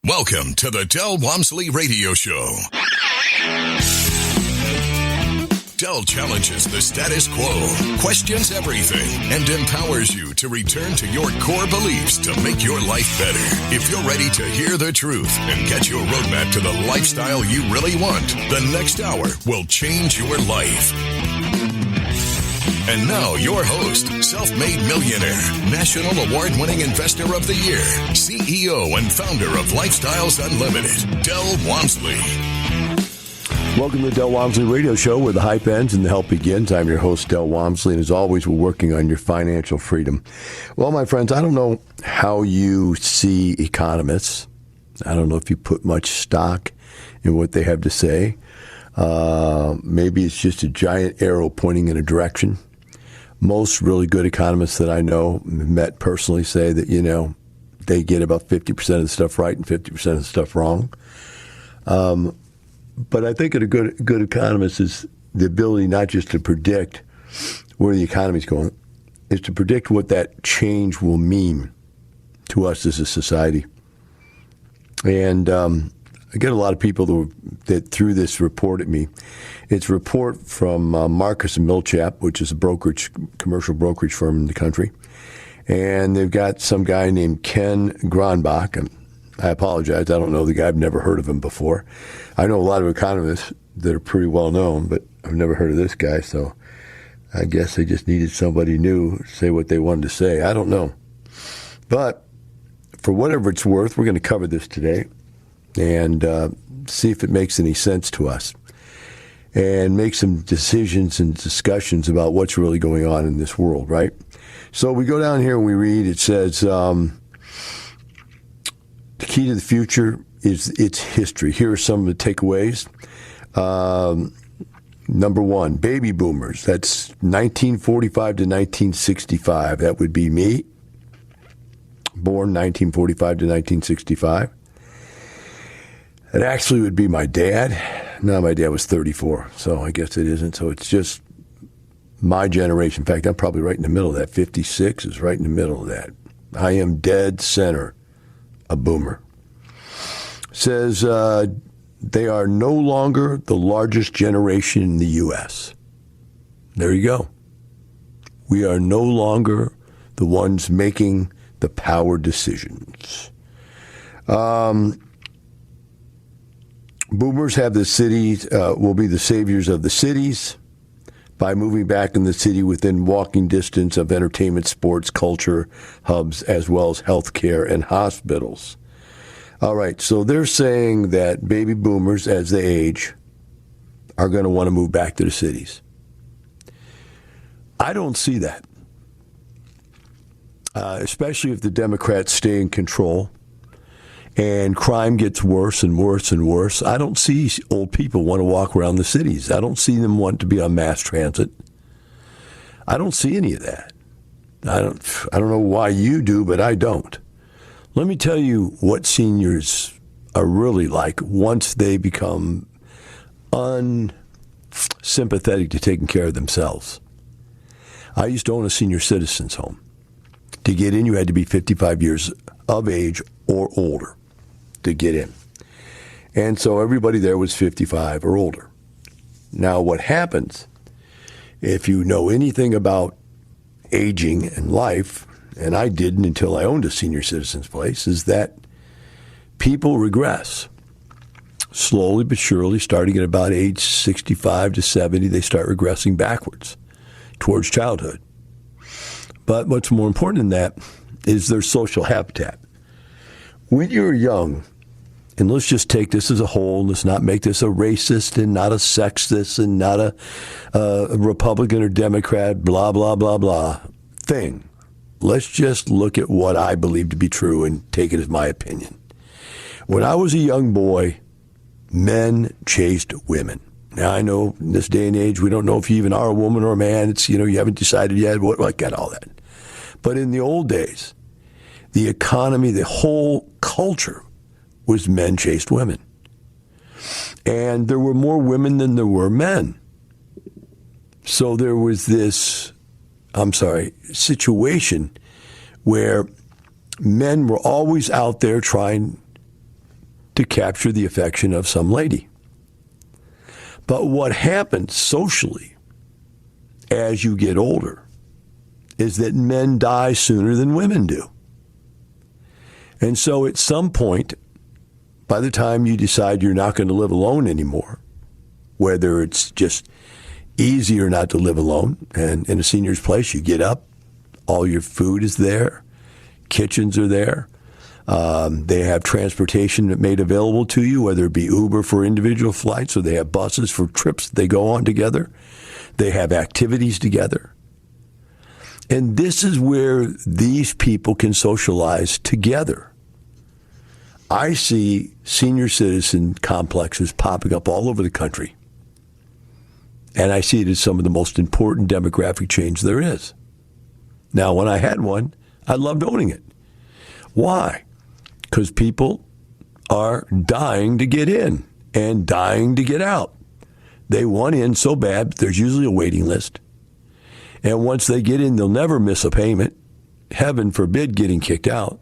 Welcome to the Del Walmsley Radio Show. Del challenges the status quo, questions everything, and empowers you to return to your core beliefs to make your life better. If you're ready to hear the truth and get your roadmap to the lifestyle you really want, the next hour will change your life. And now, your host, self-made millionaire, national award-winning investor of the year, CEO and founder of Lifestyles Unlimited, Del Walmsley. Welcome to the Del Walmsley Radio Show, where the hype ends and the help begins. I'm your host, Del Walmsley, and as always, we're working on your financial freedom. Well, my friends, I don't know how you see economists. I don't know if you put much stock in what they have to say. Maybe it's just a giant arrow pointing in a direction. Most really good economists that I know, met personally, say that, they get about 50% of the stuff right and 50% of the stuff wrong. But I think a good economist is the ability not just to predict where the economy's going, is to predict what that change will mean to us as a society. And I get a lot of people that threw this report at me. It's a report from Marcus Millichap, which is a commercial brokerage firm in the country. And they've got some guy named Ken Gronbach. And I apologize, I don't know the guy. I've never heard of him before. I know a lot of economists that are pretty well known, but I've never heard of this guy. So I guess they just needed somebody new to say what they wanted to say. I don't know. But for whatever it's worth, we're going to cover this today and see if it makes any sense to us and make some decisions and discussions about what's really going on in this world, right? So we go down here and we read, it says, the key to the future is its history. Here are some of the takeaways. Number one, baby boomers. That's 1945 to 1965. That would be me, born 1945 to 1965. It actually would be my dad. No, my dad was 34, so I guess it isn't. So it's just my generation. In fact, I'm probably right in the middle of that. 56 is right in the middle of that. I am dead center, a boomer. Says they are no longer the largest generation in the U.S. There you go. We are no longer the ones making the power decisions. Boomers have the cities, will be the saviors of the cities by moving back in the city within walking distance of entertainment, sports, culture hubs, as well as healthcare and hospitals. All right, so they're saying that baby boomers, as they age, are going to want to move back to the cities. I don't see that, especially if the Democrats stay in control and crime gets worse and worse and worse. I don't see old people want to walk around the cities. I don't see them want to be on mass transit. I don't see any of that. I don't know why you do, but I don't. Let me tell you what seniors are really like once they become unsympathetic to taking care of themselves. I used to own a senior citizens home. To get in, you had to be 55 years of age or older to get in. And so everybody there was 55 or older. Now, what happens, if you know anything about aging and life, and I didn't until I owned a senior citizens place, is that people regress. Slowly but surely, starting at about age 65 to 70, they start regressing backwards towards childhood. But what's more important than that is their social habitat. When you're young, and let's just take this as a whole, let's not make this a racist and not a sexist and not a Republican or Democrat, blah, blah, blah, blah thing. Let's just look at what I believe to be true and take it as my opinion. When I was a young boy, men chased women. Now, I know in this day and age, we don't know if you even are a woman or a man. It's, you haven't decided yet. I got all that. But in the old days, the economy, the whole culture was men chased women. And there were more women than there were men. So there was this, situation where men were always out there trying to capture the affection of some lady. But what happens socially as you get older is that men die sooner than women do. And so at some point, by the time you decide you're not going to live alone anymore, whether it's just easier not to live alone, and in a senior's place, you get up, all your food is there, kitchens are there, they have transportation made available to you, whether it be Uber for individual flights or they have buses for trips they go on together. They have activities together. And this is where these people can socialize together. I see senior citizen complexes popping up all over the country. And I see it as some of the most important demographic change there is. Now, when I had one, I loved owning it. Why? Because people are dying to get in and dying to get out. They want in so bad, but there's usually a waiting list. And once they get in, they'll never miss a payment. Heaven forbid getting kicked out.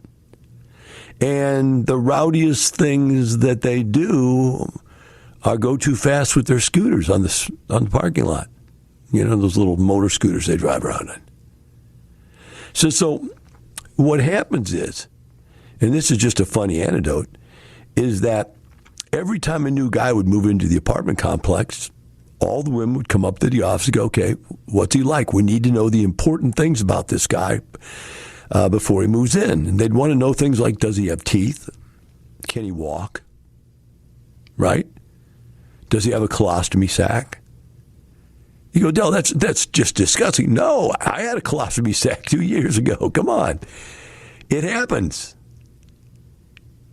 And the rowdiest things that they do are go too fast with their scooters on the parking lot. You know, those little motor scooters they drive around in. So what happens is, and this is just a funny anecdote, is that every time a new guy would move into the apartment complex, all the women would come up to the office and go, okay, what's he like? We need to know the important things about this guy before he moves in. And they'd want to know things like, does he have teeth? Can he walk? Right? Does he have a colostomy sac? You go, Del, that's just disgusting. No, I had a colostomy sac 2 years ago. Come on. It happens.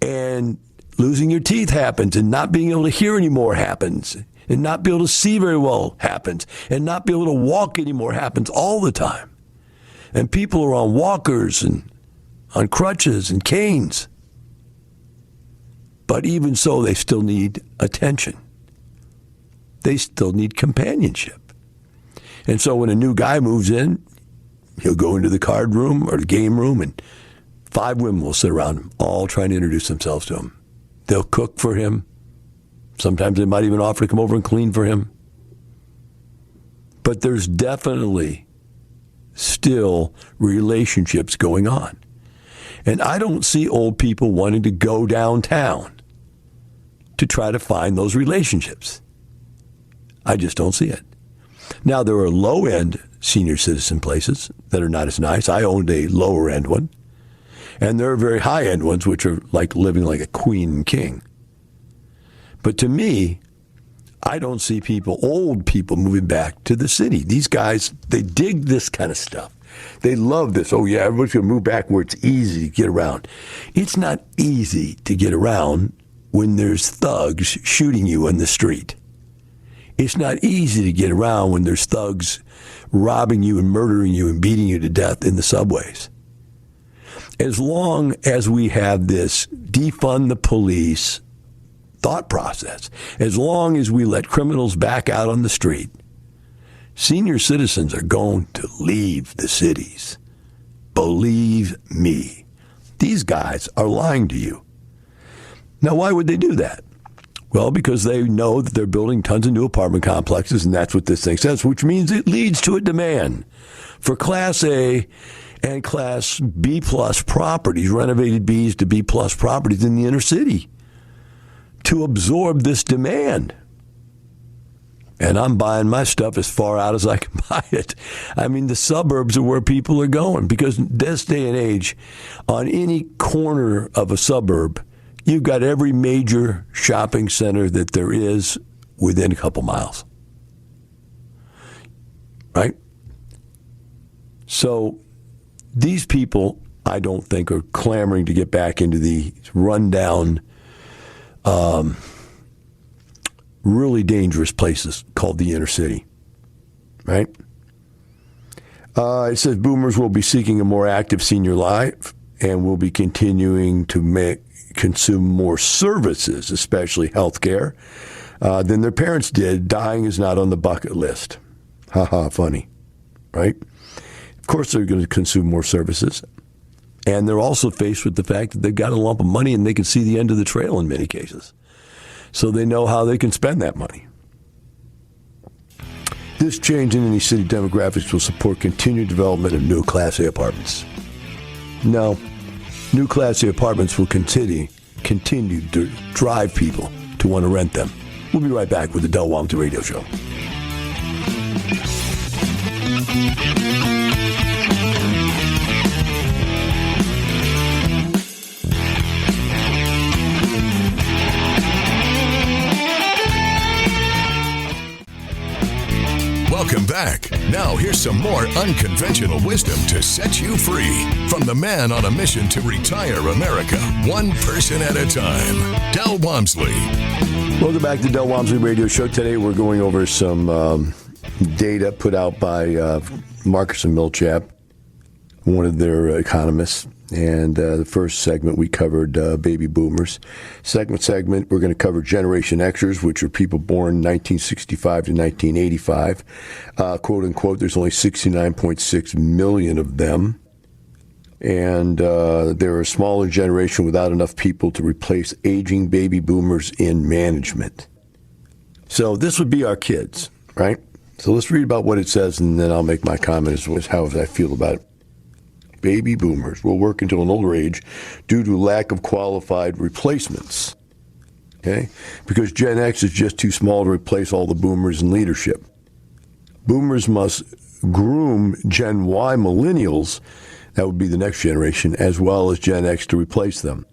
And losing your teeth happens, and not being able to hear anymore happens, and not be able to see very well happens, and not be able to walk anymore happens all the time. And people are on walkers and on crutches and canes. But even so, they still need attention. They still need companionship. And so when a new guy moves in, he'll go into the card room or the game room, and 5 women will sit around him, all trying to introduce themselves to him. They'll cook for him. Sometimes they might even offer to come over and clean for him. But there's definitely still relationships going on. And I don't see old people wanting to go downtown to try to find those relationships. I just don't see it. Now, there are low-end senior citizen places that are not as nice. I owned a lower-end one. And there are very high-end ones, which are like living like a queen and king. But to me, I don't see old people moving back to the city. These guys, they dig this kind of stuff. They love this. Oh, yeah, everybody's going to move back where it's easy to get around. It's not easy to get around when there's thugs shooting you in the street. It's not easy to get around when there's thugs robbing you and murdering you and beating you to death in the subways. As long as we have this defund the police thought process, as long as we let criminals back out on the street, senior citizens are going to leave the cities. Believe me. These guys are lying to you. Now, why would they do that? Well, because they know that they're building tons of new apartment complexes, and that's what this thing says, which means it leads to a demand for Class A and Class B plus properties, renovated Bs to B plus properties in the inner city to absorb this demand. And I'm buying my stuff as far out as I can buy it. I mean, the suburbs are where people are going, because this day and age, on any corner of a suburb, you've got every major shopping center that there is within a couple miles. Right? So these people, I don't think, are clamoring to get back into the rundown, really dangerous places called the inner city. Right? It says boomers will be seeking a more active senior life and will be continuing to consume more services, especially health care, than their parents did. Dying is not on the bucket list. Ha ha, funny, right? Of course they're going to consume more services. And they're also faced with the fact that they've got a lump of money and they can see the end of the trail in many cases. So they know how they can spend that money. This change in any city demographics will support continued development of new Class A apartments. No, new Class A apartments will continue to drive people to want to rent them. We'll be right back with the Del Walmsley Radio Show. Welcome back. Now here's some more unconventional wisdom to set you free from the man on a mission to retire America, one person at a time, Del Walmsley. Welcome back to the Del Walmsley Radio Show. Today we're going over some data put out by Marcus Millichap, one of their economists. And the first segment, we covered baby boomers. Second segment, we're going to cover Generation Xers, which are people born 1965 to 1985. Quote unquote, there's only 69.6 million of them. And they're a smaller generation without enough people to replace aging baby boomers in management. So this would be our kids, right? So let's read about what it says, and then I'll make my comment as how I feel about it. Baby boomers will work until an older age due to lack of qualified replacements. Okay? Because Gen X is just too small to replace all the boomers in leadership. Boomers must groom Gen Y millennials, that would be the next generation, as well as Gen X to replace them.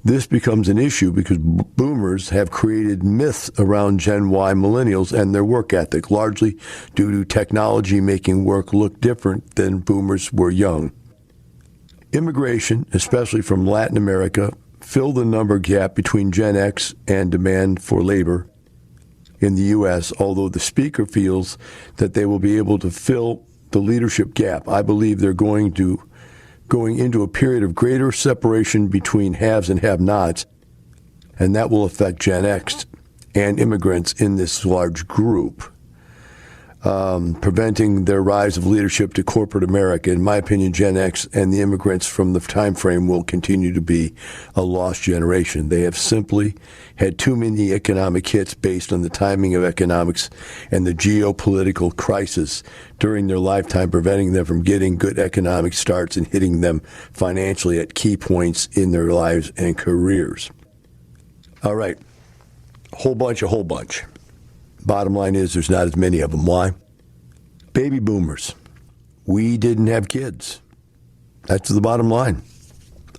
This becomes an issue because boomers have created myths around Gen Y millennials and their work ethic, largely due to technology making work look different than boomers were young. Immigration, especially from Latin America, filled the number gap between Gen X and demand for labor in the U.S., although the speaker feels that they will be able to fill the leadership gap. I believe they're going into a period of greater separation between haves and have-nots, and that will affect Gen X and immigrants in this large group, preventing their rise of leadership to corporate America. In my opinion, Gen X and the immigrants from the time frame will continue to be a lost generation. They have simply had too many economic hits based on the timing of economics and the geopolitical crisis during their lifetime, preventing them from getting good economic starts and hitting them financially at key points in their lives and careers. All right. Whole bunch. Bottom line is there's not as many of them. Why? Baby boomers. We didn't have kids. That's the bottom line.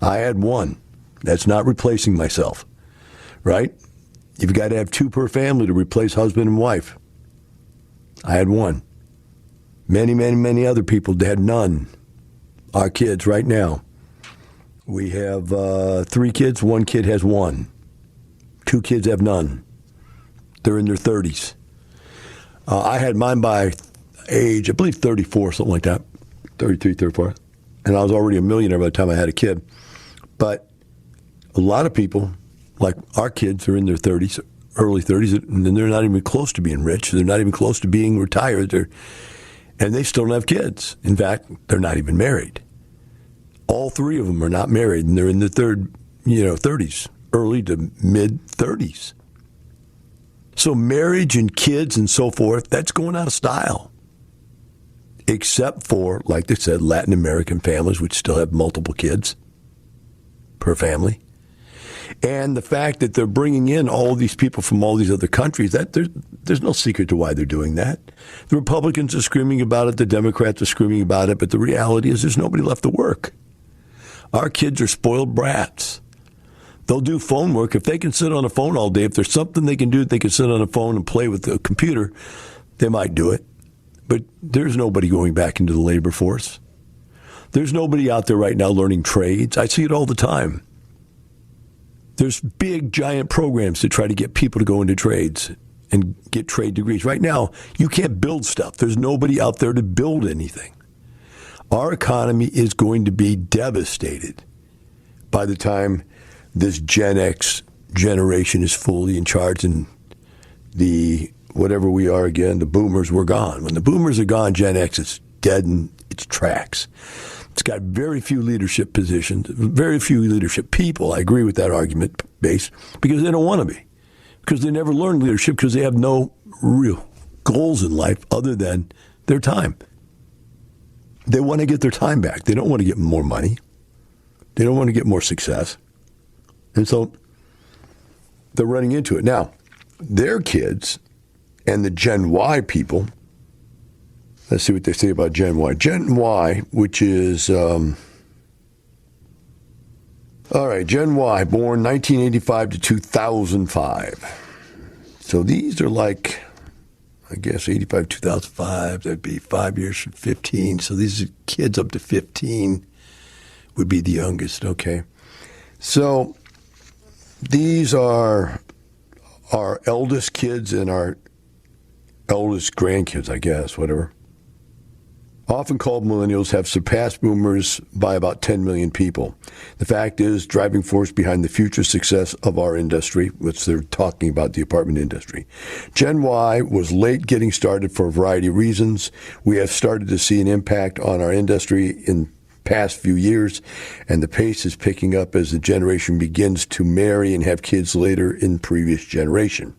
I had one. That's not replacing myself, right? You've got to have two per family to replace husband and wife. I had one. Many other people had none. Our kids right now. We have 3 kids. 1 kid has 1. 2 kids have none. They're in their 30s. I had mine by age, I believe 34, something like that. 33, 34. And I was already a millionaire by the time I had a kid. But a lot of people, like our kids, are in their 30s, early 30s, and they're not even close to being rich. They're not even close to being retired. And they still don't have kids. In fact, they're not even married. All 3 of them are not married, and they're in their 30s, early to mid-30s. So marriage and kids and so forth, that's going out of style. Except for, like they said, Latin American families, which still have multiple kids per family. And the fact that they're bringing in all these people from all these other countries, that there's no secret to why they're doing that. The Republicans are screaming about it. The Democrats are screaming about it. But the reality is there's nobody left to work. Our kids are spoiled brats. They'll do phone work. If they can sit on a phone all day, if there's something they can do, they can sit on a phone and play with the computer, they might do it. But there's nobody going back into the labor force. There's nobody out there right now learning trades. I see it all the time. There's big, giant programs to try to get people to go into trades and get trade degrees. Right now, you can't build stuff. There's nobody out there to build anything. Our economy is going to be devastated by the time this Gen X generation is fully in charge, and the whatever we are again, the boomers were gone. When the boomers are gone, Gen X is dead in its tracks. It's got very few leadership positions, very few leadership people. I agree with that argument base because they don't want to be, because they never learned leadership because they have no real goals in life other than their time. They want to get their time back. They don't want to get more money. They don't want to get more success. And so they're running into it. Now, their kids and the Gen Y people, let's see what they say about Gen Y. Gen Y, which is, all right, Gen Y, born 1985 to 2005. So these are like, I guess, 85, 2005, that'd be 5 years from 15. So these are kids up to 15 would be the youngest, okay. So these are our eldest kids and our eldest grandkids, I guess, whatever. Often called millennials, have surpassed boomers by about 10 million people. The fact is, driving force behind the future success of our industry, which they're talking about the apartment industry. Gen Y was late getting started for a variety of reasons. We have started to see an impact on our industry in past few years, and the pace is picking up as the generation begins to marry and have kids later in previous generation.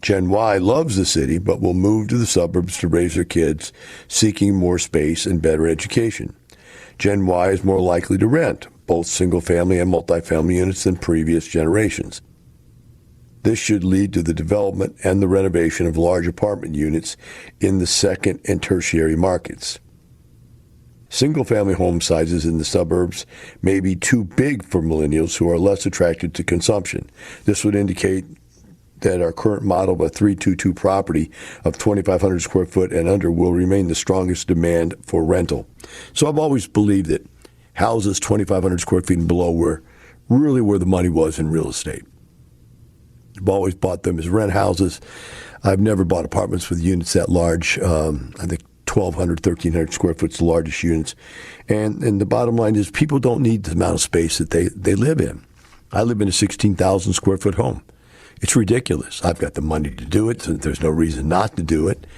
Gen Y loves the city, but will move to the suburbs to raise their kids, seeking more space and better education. Gen Y is more likely to rent, both single-family and multifamily units than previous generations. This should lead to the development and the renovation of large apartment units in the second and tertiary markets. Single-family home sizes in the suburbs may be too big for millennials who are less attracted to consumption. This would indicate that our current model of a 322 property of 2,500 square foot and under will remain the strongest demand for rental. So I've always believed that houses 2,500 square feet and below were really where the money was in real estate. I've always bought them as rent houses. I've never bought apartments with units that large. I think 1,200, 1,300 square foot is the largest units. And the bottom line is people don't need the amount of space that they live in. I live in a 16,000 square foot home. It's ridiculous. I've got the money to do it, so there's no reason not to do it.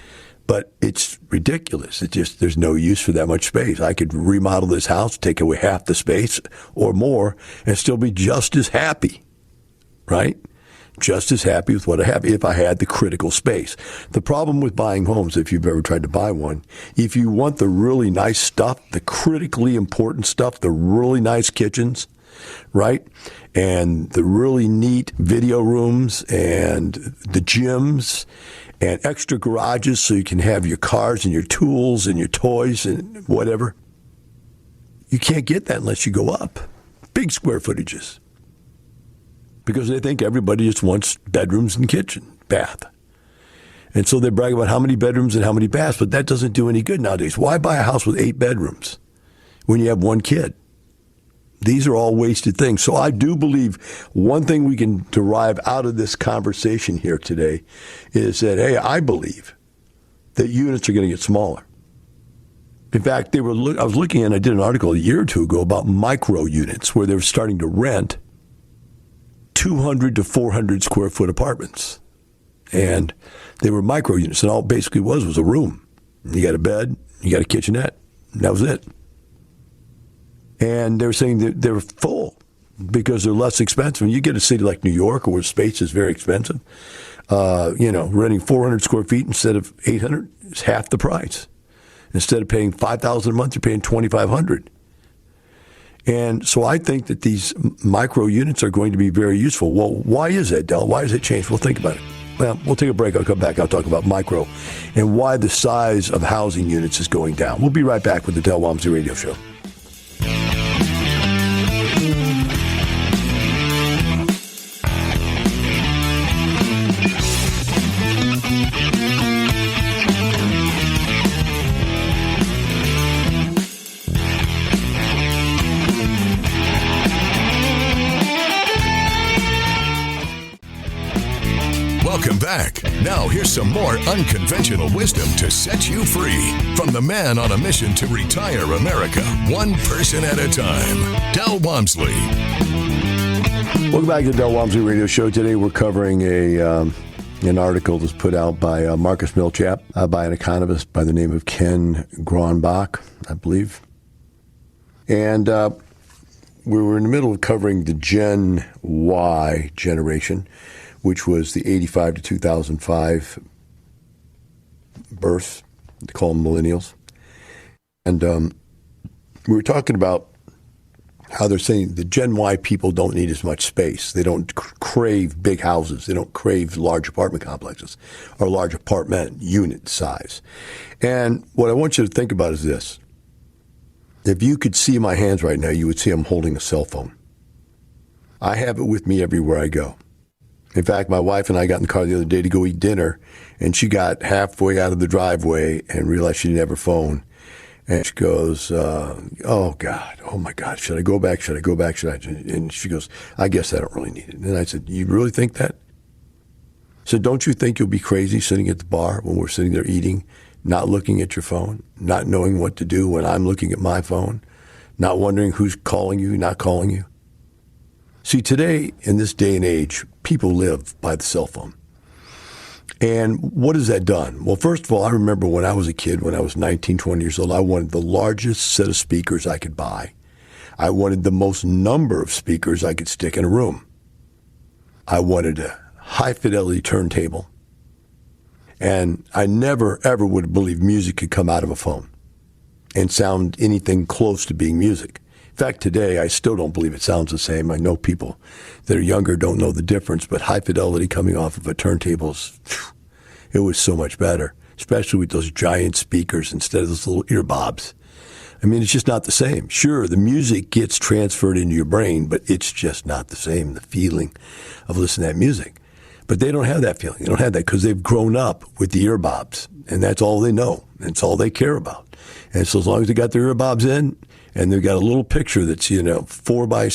But it's ridiculous. It's just there's no use for that much space. I could remodel this house, take away half the space or more, and still be just as happy, right? Just as happy with what I have if I had the critical space. The problem with buying homes, if you've ever tried to buy one, if you want the really nice stuff, the critically important stuff, the really nice kitchens, right? And the really neat video rooms and the gyms and extra garages so you can have your cars and your tools and your toys and whatever. You can't get that unless you go up. Big square footages. Because they think everybody just wants bedrooms and kitchen, bath. And so they brag about how many bedrooms and how many baths, but that doesn't do any good nowadays. Why buy a house with 8 bedrooms when you have one kid? These are all wasted things. So I do believe one thing we can derive out of this conversation here today is that, hey, I believe that units are going to get smaller. In fact, I was looking and I did an article a year or two ago about micro units where they were starting to rent 200 to 400 square foot apartments. And they were micro units. And all it basically was a room. You got a bed, you got a kitchenette, and that was it. And they were saying that they were full because they're less expensive. When you get a city like New York where space is very expensive, renting 400 square feet instead of 800 is half the price. Instead of paying $5,000 a month, you're paying $2,500. And so I think that these micro units are going to be very useful. Well, why is that, Del? Why has it changed? Well, think about it. Well, we'll take a break. I'll come back. I'll talk about micro and why the size of housing units is going down. We'll be right back with the Del Walmsley Radio Show. Welcome back. Now here's some more unconventional wisdom to set you free from the man on a mission to retire America, one person at a time, Del Walmsley. Welcome back to the Del Walmsley Radio Show. Today we're covering an article that's put out by Marcus Millichap by an economist by the name of Ken Gronbach, I believe. And we were in the middle of covering the Gen Y generation, which was the 85 to 2005 birth. They call them millennials. And we were talking about how they're saying the Gen Y people don't need as much space. They don't crave big houses. They don't crave large apartment complexes or large apartment unit size. And what I want you to think about is this. If you could see my hands right now, you would see I'm holding a cell phone. I have it with me everywhere I go. In fact, my wife and I got in the car the other day to go eat dinner, and she got halfway out of the driveway and realized she didn't have her phone. And she goes, oh, God, oh, my God, should I go back? Should I go back? Should I? And she goes, I guess I don't really need it. And I said, you really think that? So don't you think you'll be crazy sitting at the bar when we're sitting there eating, not looking at your phone, not knowing what to do when I'm looking at my phone, not wondering who's calling you, not calling you? See, today, in this day and age, people live by the cell phone. And what has that done? Well, first of all, I remember when I was a kid, when I was 19, 20 years old, I wanted the largest set of speakers I could buy. I wanted the most number of speakers I could stick in a room. I wanted a high-fidelity turntable. And I never, ever would have believed music could come out of a phone and sound anything close to being music. In fact, today, I still don't believe it sounds the same. I know people that are younger don't know the difference, but high fidelity coming off of a turntable, it was so much better, especially with those giant speakers instead of those little earbobs. I mean, it's just not the same. Sure, the music gets transferred into your brain, but it's just not the same, the feeling of listening to that music. But they don't have that feeling. They don't have that because they've grown up with the earbobs, and that's all they know. That's all they care about. And so as long as they got their earbobs in, and they've got a little picture that's, 4 by,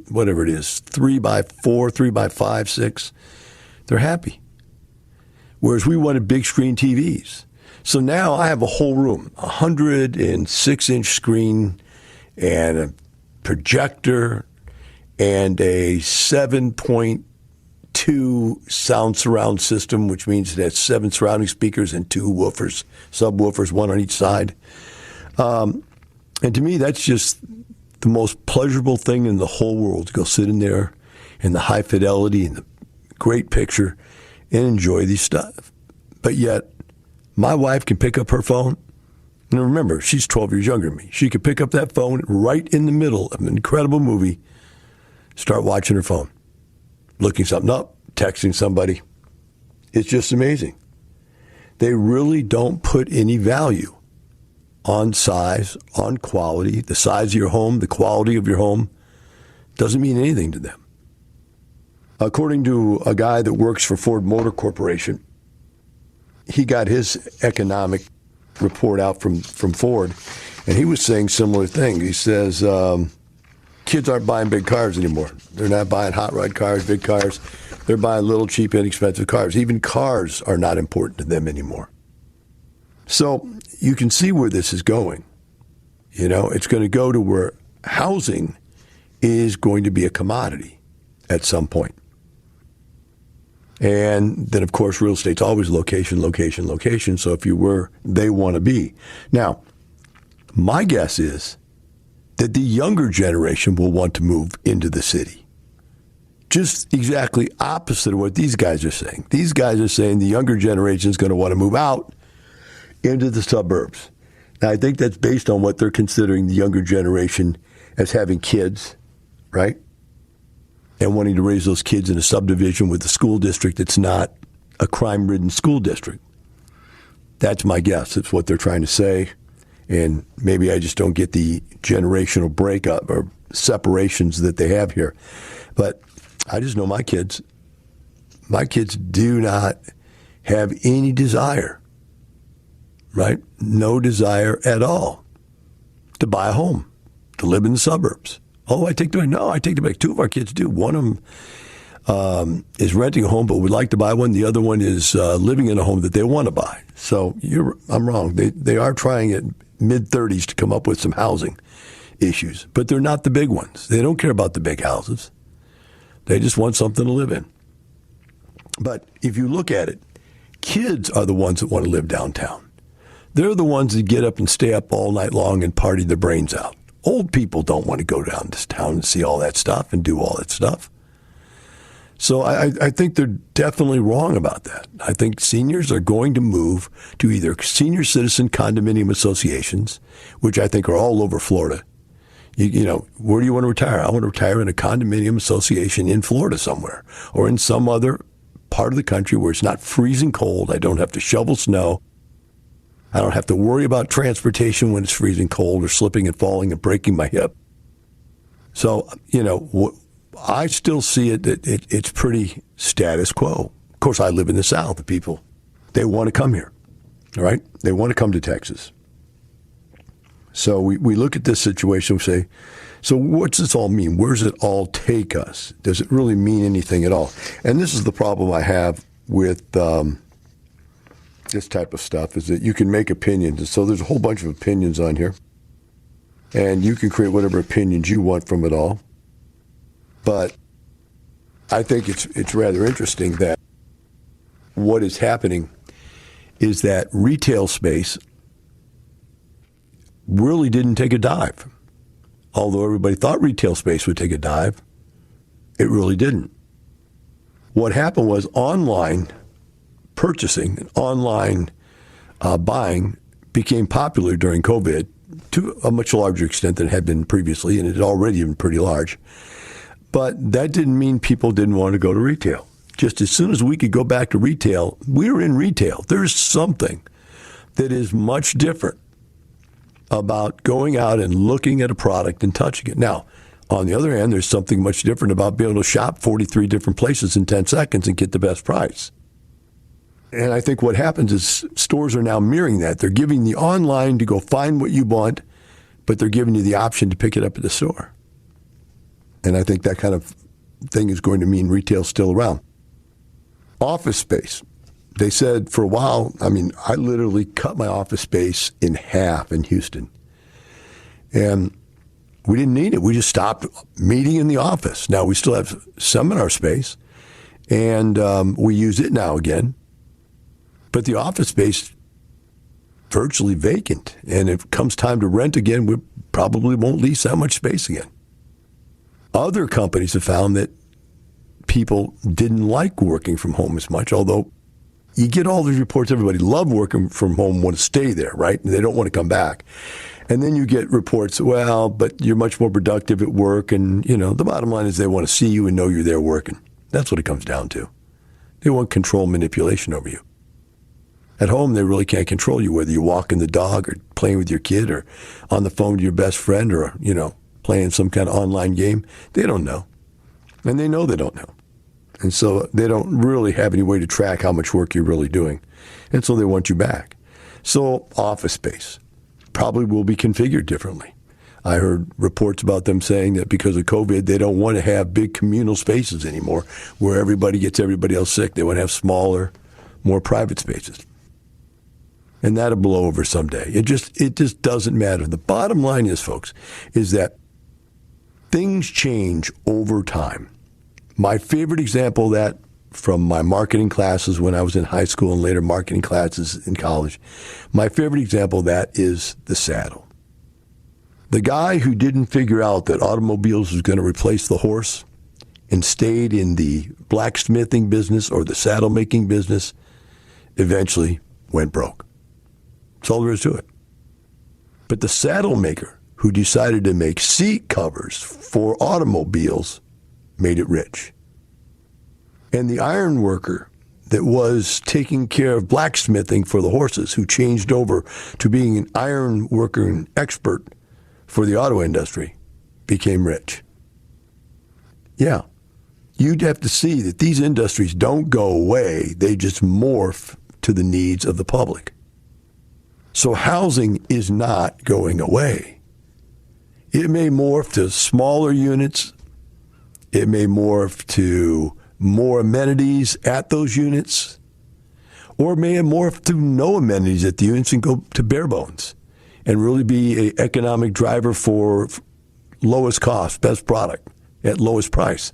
whatever it is, 3 by 4, 3 by 5, 6, they're happy. Whereas we wanted big screen TVs. So now I have a whole room, 106-inch screen and a projector and a 7.2 sound surround system, which means it has 7 surrounding speakers and 2 woofers, subwoofers, 1 on each side. And to me, that's just the most pleasurable thing in the whole world, to go sit in there in the high fidelity and the great picture and enjoy these stuff. But yet, my wife can pick up her phone. And remember, she's 12 years younger than me. She could pick up that phone right in the middle of an incredible movie, start watching her phone, looking something up, texting somebody. It's just amazing. They really don't put any value on size, on quality. The size of your home, the quality of your home doesn't mean anything to them. According to a guy that works for Ford Motor Corporation, he got his economic report out from Ford, and he was saying similar things. He says kids aren't buying big cars anymore. They're not buying hot rod cars, big cars. They're buying little, cheap, inexpensive cars. Even cars are not important to them anymore. So you can see where this is going. It's going to go to where housing is going to be a commodity at some point. And then, of course, real estate's always location, location, location. So if you were, they want to be. Now, my guess is that the younger generation will want to move into the city. Just exactly opposite of what these guys are saying. These guys are saying the younger generation is going to want to move out into the suburbs. Now, I think that's based on what they're considering the younger generation as having kids, right? And wanting to raise those kids in a subdivision with a school district that's not a crime-ridden school district. That's my guess. That's what they're trying to say. And maybe I just don't get the generational breakup or separations that they have here. But I just know my kids. My kids do not have any desire, right? No desire at all to buy a home, to live in the suburbs. Oh, I take them back. No, I take them back. 2 of our kids do. One of them is renting a home but would like to buy one. The other one is living in a home that they want to buy. So I'm wrong. They are trying at mid-30s to come up with some housing issues, but they're not the big ones. They don't care about the big houses. They just want something to live in. But if you look at it, kids are the ones that want to live downtown. They're the ones that get up and stay up all night long and party their brains out. Old people don't want to go down to town and see all that stuff and do all that stuff. So I think they're definitely wrong about that. I think seniors are going to move to either senior citizen condominium associations, which I think are all over Florida. You know, where do you want to retire? I want to retire in a condominium association in Florida somewhere, or in some other part of the country where it's not freezing cold. I don't have to shovel snow. I don't have to worry about transportation when it's freezing cold or slipping and falling and breaking my hip. So, you know, I still see it that it's pretty status quo. Of course, I live in the South. The people, they want to come here, all right? They want to come to Texas. So we look at this situation and say, so what's this all mean? Where does it all take us? Does it really mean anything at all? And this is the problem I have with this type of stuff, is that you can make opinions. And so there's a whole bunch of opinions on here. And you can create whatever opinions you want from it all. But I think it's rather interesting that what is happening is that retail space really didn't take a dive. Although everybody thought retail space would take a dive, it really didn't. What happened was online purchasing and online buying became popular during COVID to a much larger extent than it had been previously, and it had already been pretty large. But that didn't mean people didn't want to go to retail. Just as soon as we could go back to retail, we were in retail. There's something that is much different about going out and looking at a product and touching it. Now, on the other hand, there's something much different about being able to shop 43 different places in 10 seconds and get the best price. And I think what happens is stores are now mirroring that. They're giving the online to go find what you want, but they're giving you the option to pick it up at the store. And I think that kind of thing is going to mean retail's still around. Office space. They said for a while, I mean, I literally cut my office space in half in Houston. And we didn't need it. We just stopped meeting in the office. Now, we still have seminar space, and we use it now again. But the office space, virtually vacant. And if it comes time to rent again, we probably won't lease that much space again. Other companies have found that people didn't like working from home as much, although you get all these reports, everybody love working from home, want to stay there, right? And they don't want to come back. And then you get reports, well, but you're much more productive at work. And, you know, the bottom line is they want to see you and know you're there working. That's what it comes down to. They want control, manipulation over you. At home, they really can't control you, whether you're walking the dog or playing with your kid or on the phone to your best friend or, you know, playing some kind of online game. They don't know. And they know they don't know. And so they don't really have any way to track how much work you're really doing. And so they want you back. So office space probably will be configured differently. I heard reports about them saying that because of COVID, they don't want to have big communal spaces anymore where everybody gets everybody else sick. They want to have smaller, more private spaces. And that'll blow over someday. It just doesn't matter. The bottom line is, folks, is that things change over time. My favorite example of that from my marketing classes when I was in high school and later marketing classes in college, my favorite example of that is the saddle. The guy who didn't figure out that automobiles was going to replace the horse and stayed in the blacksmithing business or the saddle making business eventually went broke. That's all there is to it. But the saddle maker who decided to make seat covers for automobiles made it rich. And the iron worker that was taking care of blacksmithing for the horses, who changed over to being an iron worker and expert for the auto industry, became rich. Yeah, you'd have to see that these industries don't go away. They just morph to the needs of the public. So housing is not going away. It may morph to smaller units. It may morph to more amenities at those units. Or it may morph to no amenities at the units and go to bare bones and really be an economic driver for lowest cost, best product at lowest price.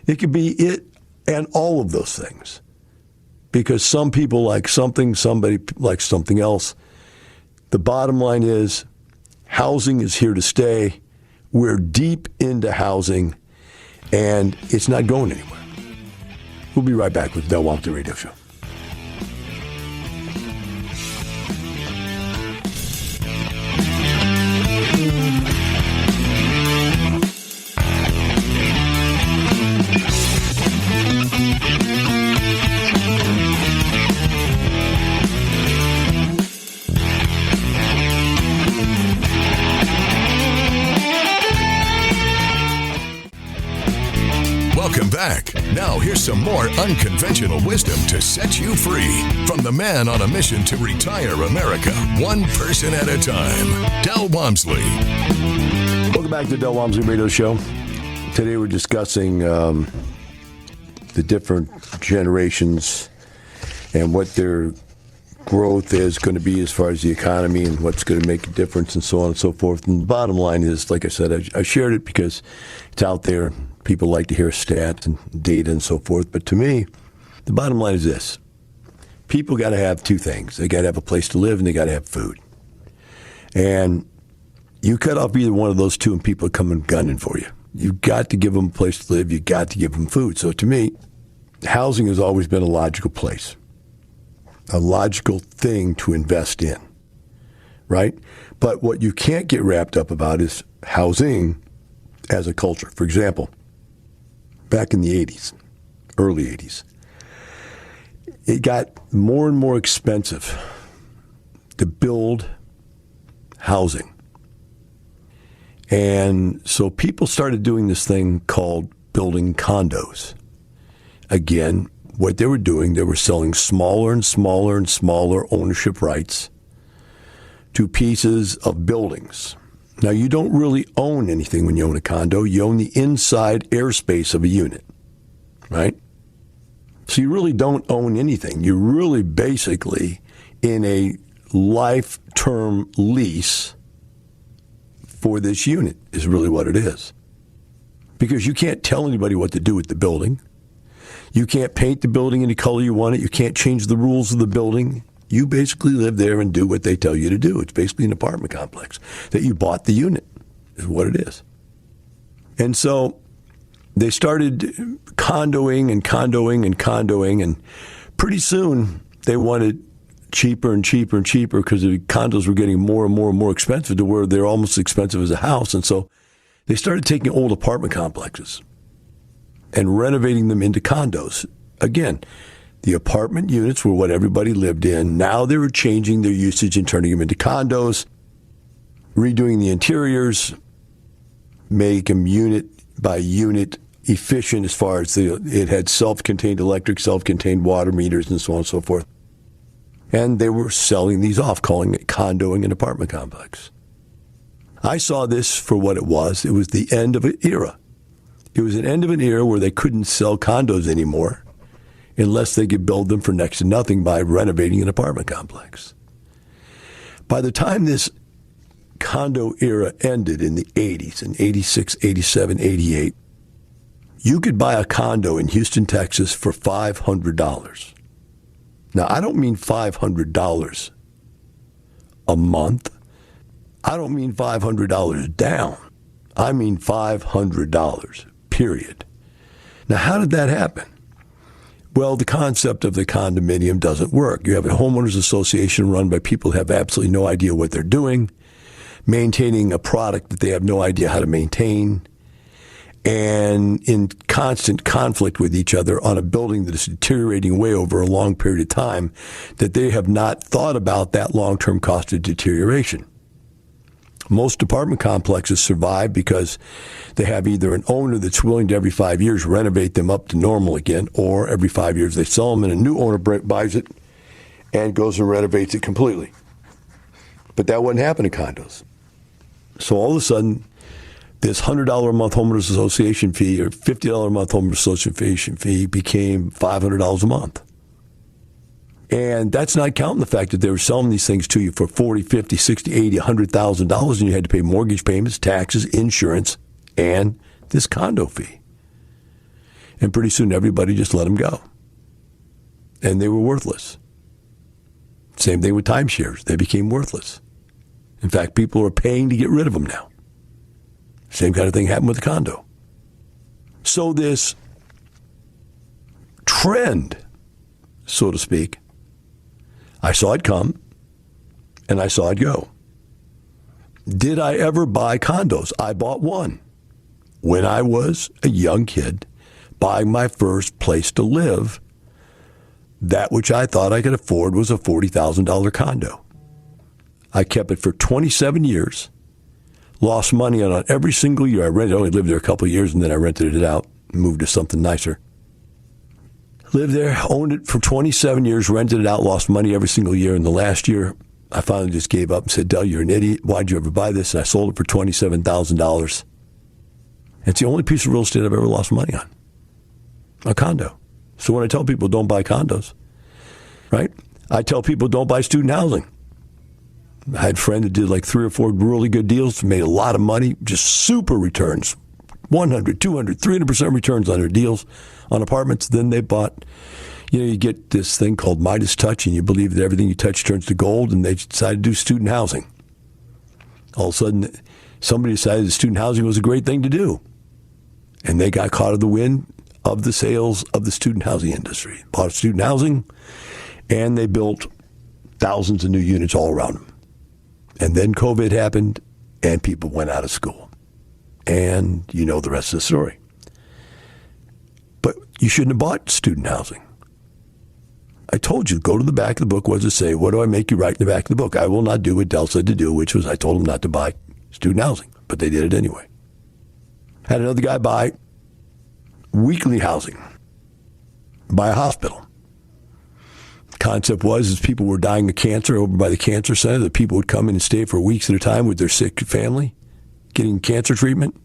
It could be it and all of those things. Because some people like something, somebody likes something else. The bottom line is Housing is here to stay. We're deep into housing, and it's not going anywhere. We'll be right back with the Del Walmsley Radio Show. Welcome back. Now here's some more unconventional wisdom to set you free from the man on a mission to retire America, one person at a time, Del Walmsley. Welcome back to the Del Walmsley Radio Show. Today we're discussing the different generations and what their growth is going to be as far as the economy and what's going to make a difference and so on and so forth. And the bottom line is, like I said, I shared it because it's out there. People like to hear stats and data and so forth. But to me, the bottom line is this. People got to have two things. They got to have a place to live and they got to have food. And you cut off either one of those two and people are coming gunning for you. You've got to give them a place to live. You've got to give them food. So to me, housing has always been a logical place, a logical thing to invest in, right? But what you can't get wrapped up about is housing as a culture. For example, back in the 80s, early 80s, it got more and more expensive to build housing. And so people started doing this thing called building condos. Again, what they were doing, they were selling smaller and smaller and smaller ownership rights to pieces of buildings. Now, you don't really own anything when you own a condo. You own the inside airspace of a unit, right? So you really don't own anything. You're really basically in a life-term lease for this unit is really what it is. Because you can't tell anybody what to do with the building. You can't paint the building any color you want it. You can't change the rules of the building. You basically live there and do what they tell you to do. It's basically an apartment complex that you bought the unit is what it is. And so they started condoing and condoing and condoing, and pretty soon they wanted cheaper and cheaper and cheaper because the condos were getting more and more and more expensive to where they're almost expensive as a house. And so they started taking old apartment complexes and renovating them into condos. Again, the apartment units were what everybody lived in. Now they were changing their usage and turning them into condos, redoing the interiors, make them unit by unit efficient as far as it had self-contained electric, self-contained water meters, and so on and so forth. And they were selling these off, calling it condoing an apartment complex. I saw this for what it was. It was the end of an era. It was an end of an era where they couldn't sell condos anymore unless they could build them for next to nothing by renovating an apartment complex. By the time this condo era ended in the 80s, in 86, 87, 88, you could buy a condo in Houston, Texas for $500. Now, I don't mean $500 a month. I don't mean $500 down. I mean $500, period. Now, how did that happen? Well, the concept of the condominium doesn't work. You have a homeowners association run by people who have absolutely no idea what they're doing, maintaining a product that they have no idea how to maintain, and in constant conflict with each other on a building that is deteriorating away over a long period of time, that they have not thought about that long-term cost of deterioration. Most apartment complexes survive because they have either an owner that's willing to every 5 years renovate them up to normal again, or every 5 years they sell them and a new owner buys it and goes and renovates it completely. But that wouldn't happen in condos. So all of a sudden, this $100 a month homeowners association fee or $50 a month homeowners association fee became $500 a month. And that's not counting the fact that they were selling these things to you for $40, $50, $60, $80, $100,000, and you had to pay mortgage payments, taxes, insurance, and this condo fee. And pretty soon everybody just let them go. And they were worthless. Same thing with timeshares. They became worthless. In fact, people are paying to get rid of them now. Same kind of thing happened with the condo. So this trend, so to speak, I saw it come and I saw it go. Did I ever buy condos? I bought one when I was a young kid, buying my first place to live. That which I thought I could afford was a $40,000 condo. I kept it for 27 years, lost money on it every single year. I only lived there a couple of years, and then I rented it out and moved to something nicer. Lived there, owned it for 27 years, rented it out, lost money every single year. And the last year, I finally just gave up and said, Del, you're an idiot. Why'd you ever buy this? And I sold it for $27,000. It's the only piece of real estate I've ever lost money on, a condo. So when I tell people don't buy condos, right, I tell people don't buy student housing. I had a friend that did like 3 or 4 really good deals, made a lot of money, just super returns, 100, 200, 300% returns on their deals on apartments. Then they bought, you get this thing called Midas touch, and you believe that everything you touch turns to gold, and they decided to do student housing. All of a sudden, somebody decided that student housing was a great thing to do, and they got caught in the wind of the sales of the student housing industry. Bought student housing, and they built thousands of new units all around them. And then COVID happened, and people went out of school. And you know the rest of the story. But you shouldn't have bought student housing. I told you, go to the back of the book. What does it say? What do I make you write in the back of the book? I will not do what Del said to do, which was I told them not to buy student housing. But they did it anyway. Had another guy buy weekly housing, buy a hospital. Concept was people were dying of cancer over by the cancer center, that people would come in and stay for weeks at a time with their sick family getting cancer treatment,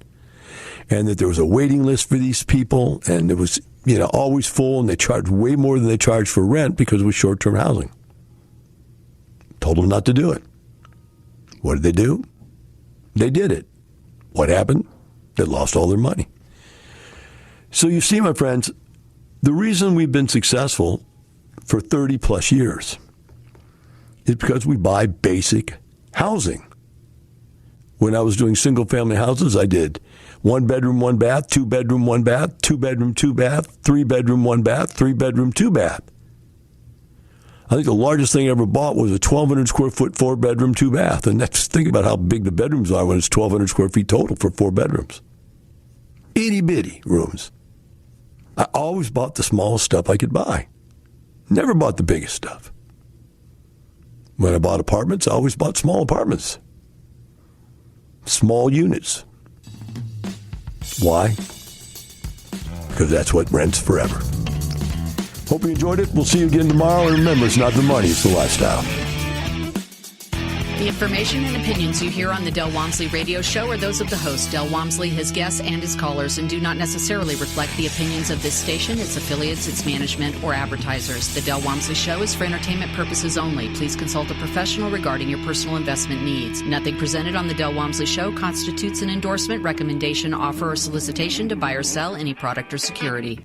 and that there was a waiting list for these people, and it was always full, and they charged way more than they charged for rent because it was short-term housing. Told them not to do it. What did they do? They did it. What happened? They lost all their money. So you see, my friends, the reason we've been successful for 30 plus years is because we buy basic housing. When I was doing single family houses, I did 1 bedroom, 1 bath, 2 bedroom, 1 bath, 2 bedroom, 2 bath, 3 bedroom, 1 bath, 3 bedroom, 2 bath. I think the largest thing I ever bought was a 1,200 square foot, 4 bedroom, 2 bath. And that's, think about how big the bedrooms are when it's 1,200 square feet total for 4 bedrooms. Itty bitty rooms. I always bought the smallest stuff I could buy. Never bought the biggest stuff. When I bought apartments, I always bought small apartments. Small units. Why? Because that's what rents forever. Hope you enjoyed it. We'll see you again tomorrow. And remember, it's not the money, it's the lifestyle. The information and opinions you hear on the Del Walmsley radio show are those of the host, Del Walmsley, his guests, and his callers, and do not necessarily reflect the opinions of this station, its affiliates, its management, or advertisers. The Del Walmsley show is for entertainment purposes only. Please consult a professional regarding your personal investment needs. Nothing presented on the Del Walmsley show constitutes an endorsement, recommendation, offer, or solicitation to buy or sell any product or security.